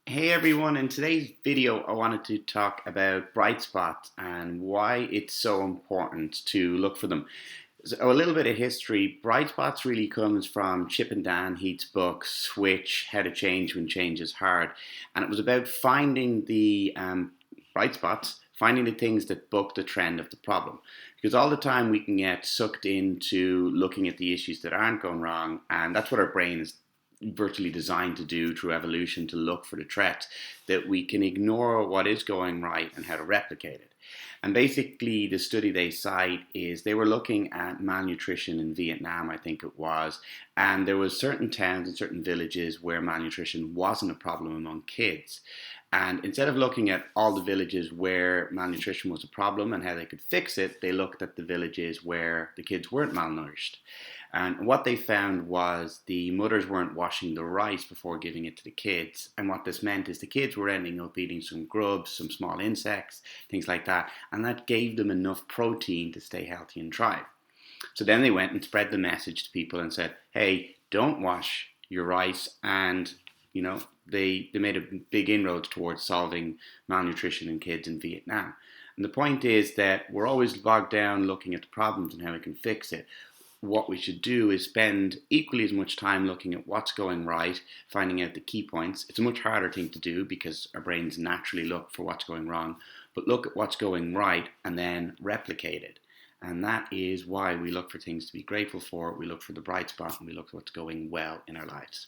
Hey everyone, in today's video I wanted to talk about bright spots and why it's so important to look for them. So a little bit of history. Bright spots really comes from Chip and Dan Heath's book Switch, How to Change When Change is Hard. And it was about finding the bright spots, finding the things that buck the trend of the problem. Because all the time we can get sucked into looking at the issues that aren't going wrong, and that's what our brain is virtually designed to do through evolution, to look for the threat, that we can ignore what is going right and how to replicate it. And basically, the study they cite is they were looking at malnutrition in Vietnam, I think it was, and there was certain towns and certain villages where malnutrition wasn't a problem among kids. And instead of looking at all the villages where malnutrition was a problem and how they could fix it, they looked at the villages where the kids weren't malnourished. And what they found was the mothers weren't washing the rice before giving it to the kids. And what this meant is the kids were ending up eating some grubs, some small insects, things like that. And that gave them enough protein to stay healthy and thrive. So then they went and spread the message to people and said, hey, don't wash your rice. And, they made a big inroads towards solving malnutrition in kids in Vietnam. And the point is that we're always bogged down looking at the problems and how we can fix it. What we should do is spend equally as much time looking at what's going right, finding out the key points. It's a much harder thing to do because our brains naturally look for what's going wrong, but look at what's going right and then replicate it. And that is why we look for things to be grateful for. We look for the bright spot and we look for what's going well in our lives.